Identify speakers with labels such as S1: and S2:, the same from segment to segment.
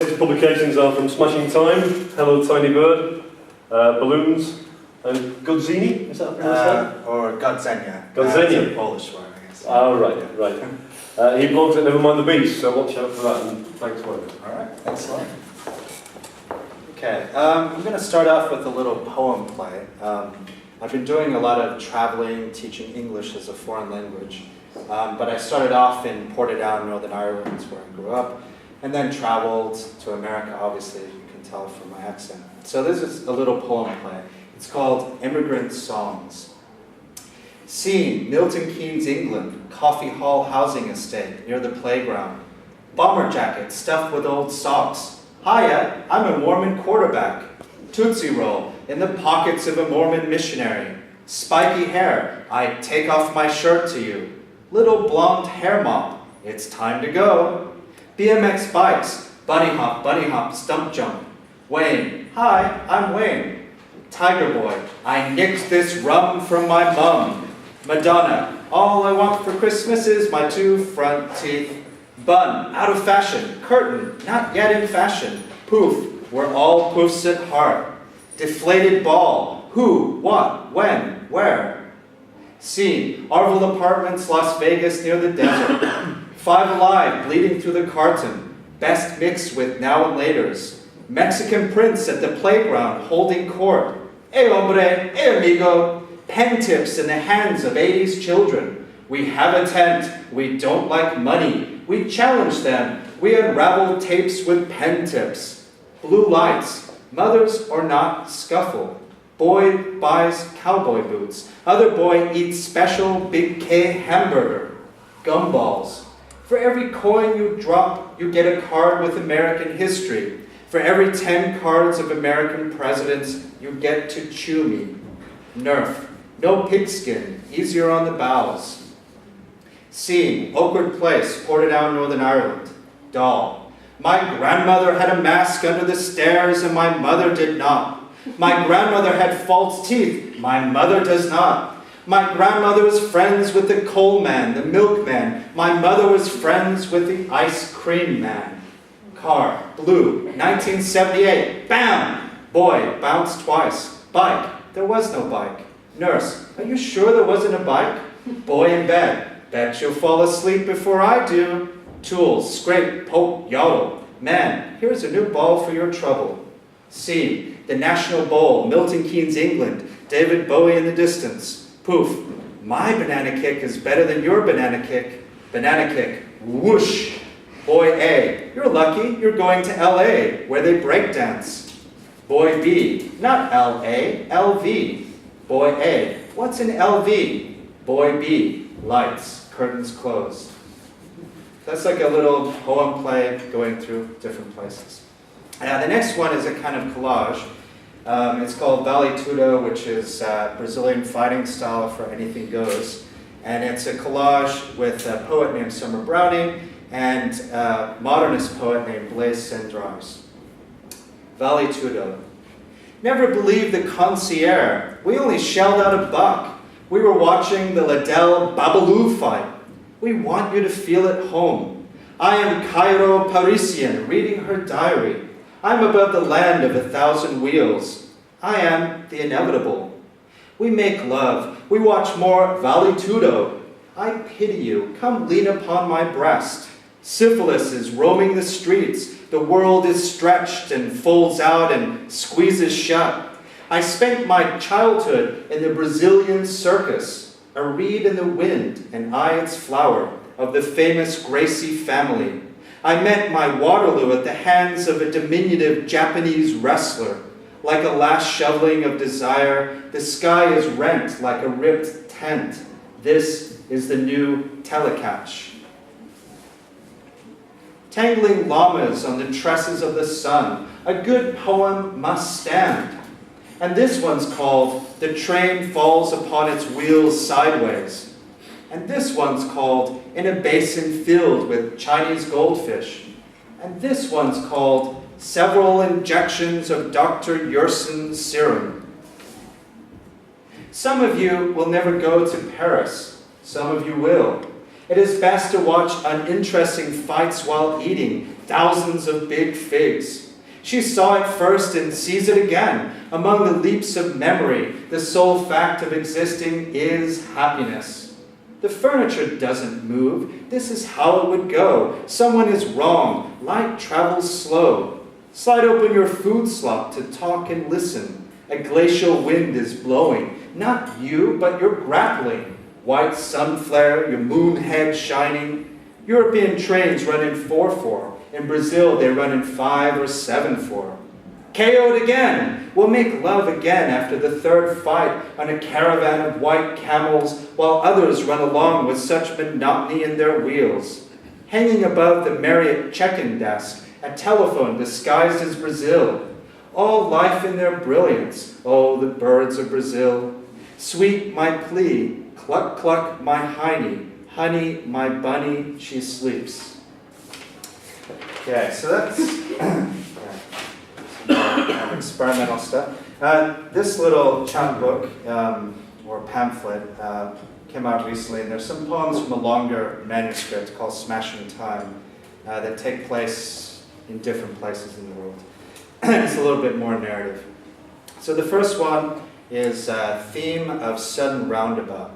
S1: Latest publications are from Smashing Time, Hello Tiny Bird, Balloons, and Godzini, is that how pronounced?
S2: Or Godzenia.
S1: Godzenia.
S2: That's a Polish word, I guess.
S1: Oh, right. He blogs at Nevermind the Beast, so watch out for that, and thanks for it.
S2: Alright, thanks a lot. Okay, I'm going to start off with a little poem play. I've been doing a lot of traveling, teaching English as a foreign language, but I started off in Portadown, Northern Ireland, where I grew up, and then traveled to America, obviously, you can tell from my accent. So this is a little poem play. It's called Immigrant Songs. Scene, Milton Keynes, England, Coffee Hall housing estate near the playground. Bomber jacket stuffed with old socks. Hiya, I'm a Mormon quarterback. Tootsie Roll in the pockets of a Mormon missionary. Spiky hair, I take off my shirt to you. Little blonde hair mop, it's time to go. BMX bikes, bunny hop, stump jump. Wayne, hi, I'm Wayne. Tiger boy, I nicked this rum from my mum. Madonna, all I want for Christmas is my 2 front teeth. Bun, out of fashion. Curtain, not yet in fashion. Poof, we're all poofs at heart. Deflated ball, who, what, when, where. Scene, Arville Apartments, Las Vegas near the desert. 5 Alive, bleeding through the carton. Best mixed with now and laters. Mexican prince at the playground holding court. Hey hombre, hey amigo. Pen tips in the hands of 80s children. We have a tent, we don't like money. We challenge them, we unravel tapes with pen tips. Blue lights, mothers or not scuffle. Boy buys cowboy boots. Other boy eats special Big K hamburger. Gumballs. For every coin you drop, you get a card with American history. For every 10 cards of American presidents, you get to chew me. Nerf. No pigskin, easier on the bowels. Scene, Oakwood Place, Portadown, Northern Ireland. Doll. My grandmother had a mask under the stairs and my mother did not. My grandmother had false teeth, my mother does not. My grandmother was friends with the coal man, the milkman. My mother was friends with the ice cream man. Car, blue, 1978, bam! Boy, bounced twice. Bike, there was no bike. Nurse, are you sure there wasn't a bike? Boy in bed, bet you'll fall asleep before I do. Tools, scrape, poke, yodel. Man, here's a new ball for your trouble. Scene, the National Bowl, Milton Keynes, England. David Bowie in the distance. Poof, my banana kick is better than your banana kick. Banana kick, whoosh. Boy A, you're lucky, you're going to LA, where they breakdance. Boy B, not LA, LV. Boy A, what's an LV? Boy B, lights, curtains closed. That's like a little poem play going through different places. The next one is a kind of collage. It's called Vale Tudo, which is Brazilian fighting style for anything goes. And it's a collage with a poet named Summer Browning and a modernist poet named Blaise Cendrars. Vale Tudo. Never believed the concierge. We only shelled out a buck. We were watching the Liddell Babalu fight. We want you to feel at home. I am Cairo Parisian, reading her diary. I'm above the land of 1,000 wheels. I am the inevitable. We make love. We watch more Vale Tudo. I pity you. Come lean upon my breast. Syphilis is roaming the streets. The world is stretched and folds out and squeezes shut. I spent my childhood in the Brazilian circus, a reed in the wind and I its flower, of the famous Gracie family. I met my Waterloo at the hands of a diminutive Japanese wrestler. Like a last shoveling of desire, the sky is rent like a ripped tent. This is the new telecatch. Tangling llamas on the tresses of the sun, a good poem must stand. And this one's called The Train Falls Upon Its Wheels Sideways. And this one's called In a Basin Filled with Chinese Goldfish. And this one's called Several Injections of Dr. Yersin's Serum. Some of you will never go to Paris. Some of you will. It is best to watch uninteresting fights while eating thousands of big figs. She saw it first and sees it again. Among the leaps of memory, the sole fact of existing is happiness. The furniture doesn't move. This is how it would go. Someone is wrong. Light travels slow. Slide open your food slop to talk and listen. A glacial wind is blowing. Not you, but you're grappling. White sun flare, your moon head shining. European trains run in 4-4. In Brazil, they run in 5 or 7-4. KO'd again. We'll make love again after the third fight on a caravan of white camels, while others run along with such monotony in their wheels. Hanging above the Marriott check-in desk, a telephone disguised as Brazil. All life in their brilliance. Oh, the birds of Brazil. Sweet my plea, cluck cluck my hiney, honey my bunny, she sleeps. Okay, so that's experimental stuff. This little chapbook, or pamphlet, came out recently, and there's some poems from a longer manuscript called Smashing Time that take place in different places in the world. It's a little bit more narrative. So the first one is Theme of Sudden Roundabout.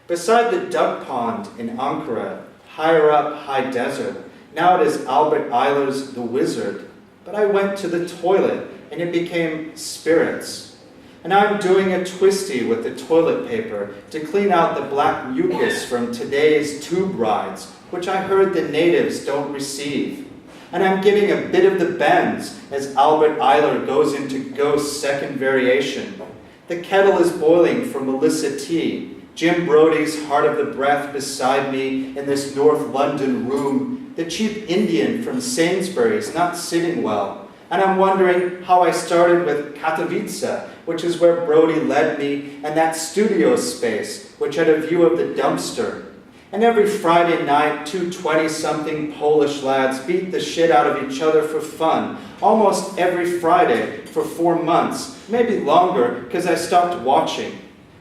S2: Beside the duck pond in Ankara, higher up, high desert, now it is Albert Eiler's The Wizard, but I went to the toilet and it became spirits. And I'm doing a twisty with the toilet paper to clean out the black mucus from today's tube rides, which I heard the natives don't receive. And I'm getting a bit of the bends as Albert Eiler goes into Ghost's second variation. The kettle is boiling for Melissa T. Jim Brody's Heart of the Breath beside me in this North London room. The cheap Indian from Sainsbury's not sitting well. And I'm wondering how I started with Katowice, which is where Brody led me, and that studio space, which had a view of the dumpster. And every Friday night, 2 20-something Polish lads beat the shit out of each other for fun, almost every Friday for 4 months, maybe longer, because I stopped watching.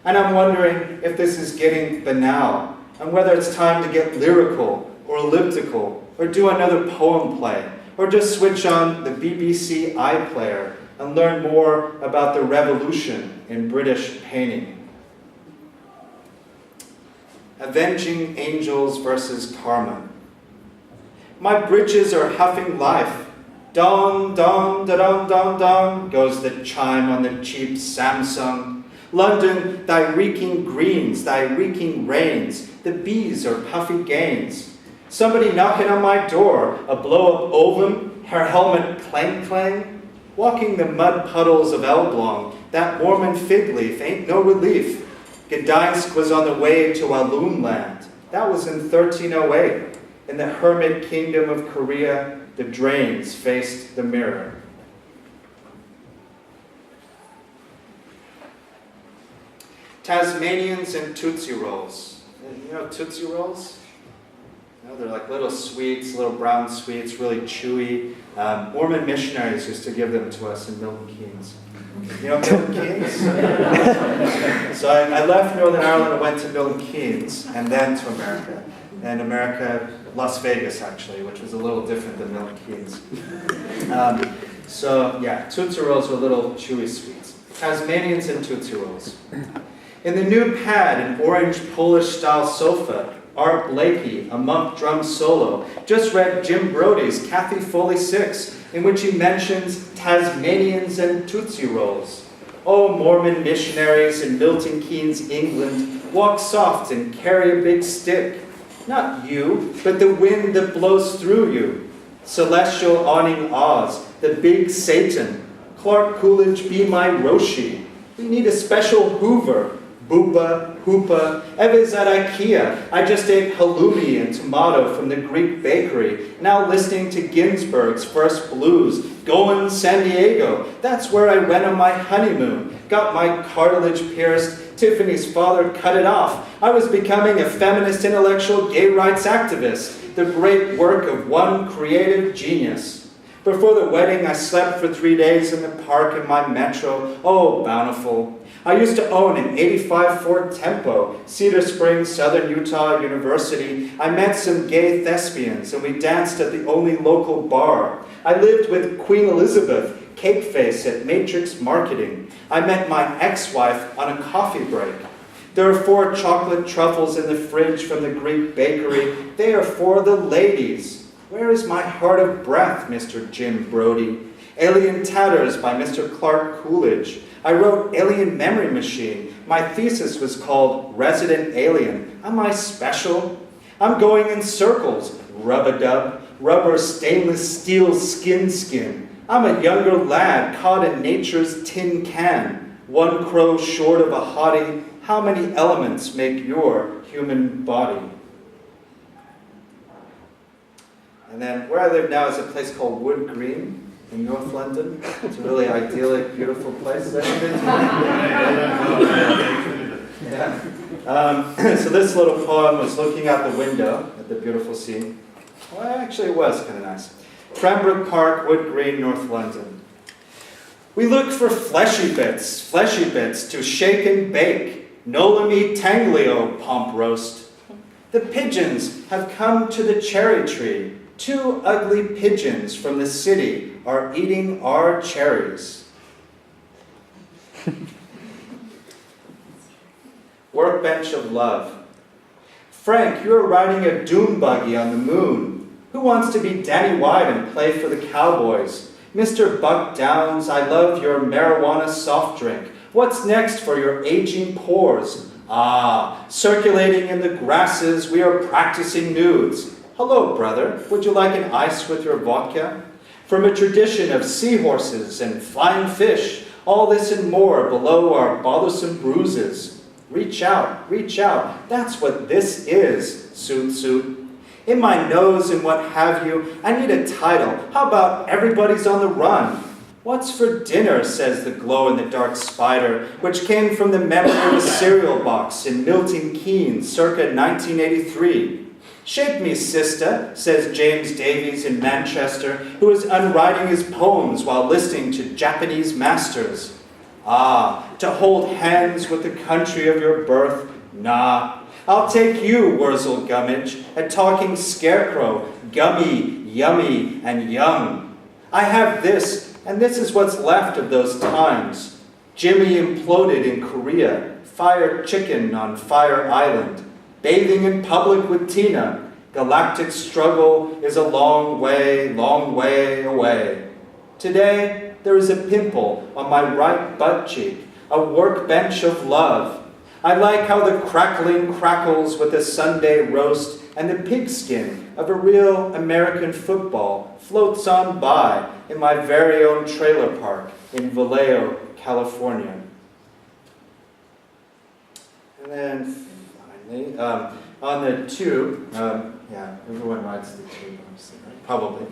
S2: And I'm wondering if this is getting banal, and whether it's time to get lyrical, or elliptical, or do another poem play, or just switch on the BBC iPlayer and learn more about the revolution in British painting. Avenging Angels versus Karma. My britches are huffing life. Dong, dong, da-dong, dong, dong, goes the chime on the cheap Samsung. London, thy reeking greens, thy reeking rains, the bees are puffy gains. Somebody knocking on my door, a blow-up ovum, her helmet clang-clang. Walking the mud puddles of Elblong, that Mormon fig leaf ain't no relief. Gdansk was on the way to Walloon land. That was in 1308. In the hermit kingdom of Korea, the drains faced the mirror. Tasmanians and Tootsie Rolls. You know Tootsie Rolls? You know, they're like little sweets, little brown sweets, really chewy. Mormon missionaries used to give them to us in Milton Keynes. You know Milton Keynes? So I left Northern Ireland and went to Milton Keynes, and then to America. And America, Las Vegas actually, which was a little different than Milton Keynes. So yeah, Tootsie Rolls were little chewy sweets. Tasmanians and Tootsie Rolls. In the new pad, an orange Polish-style sofa, Art Blakey, a monk drum solo, just read Jim Brody's Kathy Foley 6, in which he mentions Tasmanians and Tootsie Rolls. Oh, Mormon missionaries in Milton Keynes, England, walk soft and carry a big stick. Not you, but the wind that blows through you. Celestial awning Oz, the big Satan. Clark Coolidge, be my Roshi. We need a special Hoover. Boopa, hoopa, Eva's at IKEA. I just ate halloumi and tomato from the Greek bakery. Now listening to Ginsberg's First Blues. Going San Diego. That's where I went on my honeymoon. Got my cartilage pierced. Tiffany's father cut it off. I was becoming a feminist intellectual gay rights activist. The great work of one creative genius. Before the wedding, I slept for 3 days in the park in my metro. Oh, bountiful. I used to own an '85 Ford Tempo, Cedar Springs, Southern Utah University. I met some gay thespians, and we danced at the only local bar. I lived with Queen Elizabeth, Cakeface at Matrix Marketing. I met my ex-wife on a coffee break. There are 4 chocolate truffles in the fridge from the Greek bakery. They are for the ladies. Where is my heart of breath, Mr. Jim Brody? Alien Tatters by Mr. Clark Coolidge. I wrote Alien Memory Machine. My thesis was called Resident Alien. Am I special? I'm going in circles. Rub-a-dub, rubber stainless steel skin. I'm a younger lad caught in nature's tin can. 1 crow short of a hottie. How many elements make your human body? And then where I live now is a place called Wood Green in North London. It's a really idyllic, beautiful place. So this little poem was looking out the window at the beautiful scene. Well, actually it was kind of nice. Cranbrook Park, Wood Green, North London. We look for fleshy bits to shake and bake. Nola me tanglio, pomp roast. The pigeons have come to the cherry tree. 2 ugly pigeons from the city are eating our cherries. Workbench of love. Frank, you're riding a dune buggy on the moon. Who wants to be Danny White and play for the Cowboys? Mr. Buck Downs, I love your marijuana soft drink. What's next for your aging pores? Ah, circulating in the grasses, we are practicing nudes. Hello, brother. Would you like an ice with your vodka? From a tradition of seahorses and flying fish, all this and more below our bothersome bruises. Reach out, that's what this is, suit. In my nose and what have you, I need a title. How about Everybody's on the Run? What's for dinner, says the glow-in-the-dark spider, which came from the memory of a cereal box in Milton Keynes, circa 1983. Shake me, sister, says James Davies in Manchester, who is unwriting his poems while listening to Japanese masters. Ah, to hold hands with the country of your birth? Nah. I'll take you, Wurzel Gummidge, a talking scarecrow, gummy, yummy, and young. I have this, and this is what's left of those times. Jimmy imploded in Korea, fired chicken on Fire Island. Bathing in public with Tina. Galactic struggle is a long way away. Today, there is a pimple on my right butt cheek, a workbench of love. I like how the crackling crackles with a Sunday roast and the pigskin of a real American football floats on by in my very own trailer park in Vallejo, California. And then on the tube, everyone rides the tube, obviously, right? Probably.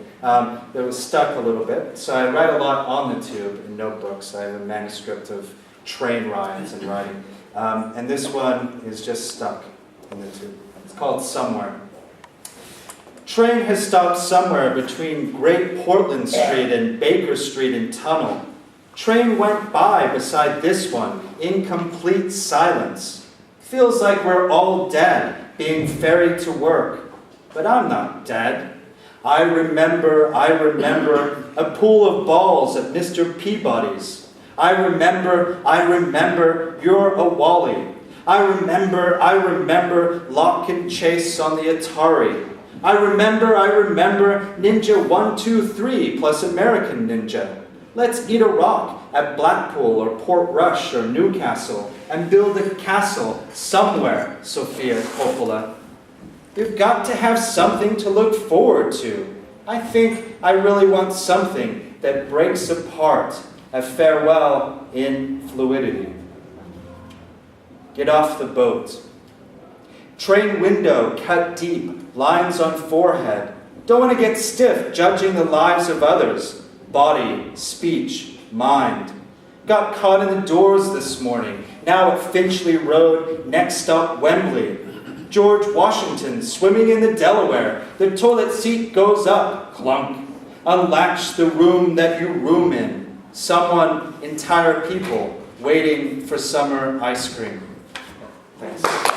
S2: It was stuck a little bit, so I write a lot on the tube in notebooks. I have a manuscript of train rides and writing. And this one is just stuck in the tube. It's called Somewhere. Train has stopped somewhere between Great Portland Street and Baker Street and Tunnel. Train went by beside this one in complete silence. Feels like we're all dead, being ferried to work. But I'm not dead. I remember a pool of balls at Mr. Peabody's. I remember you're a Wally. I remember Lock and Chase on the Atari. I remember Ninja 1, 2, 3 plus American Ninja. Let's eat a rock at Blackpool or Port Rush or Newcastle and build a castle somewhere, Sophia Coppola. You've got to have something to look forward to. I think I really want something that breaks apart, a farewell in fluidity. Get off the boat. Train window cut deep, lines on forehead. Don't want to get stiff judging the lives of others. Body, speech, mind. Got caught in the doors this morning. Now at Finchley Road, next stop Wembley. George Washington swimming in the Delaware. The toilet seat goes up, clunk. Unlatch the room that you room in. Someone, entire people, waiting for summer ice cream. Thanks.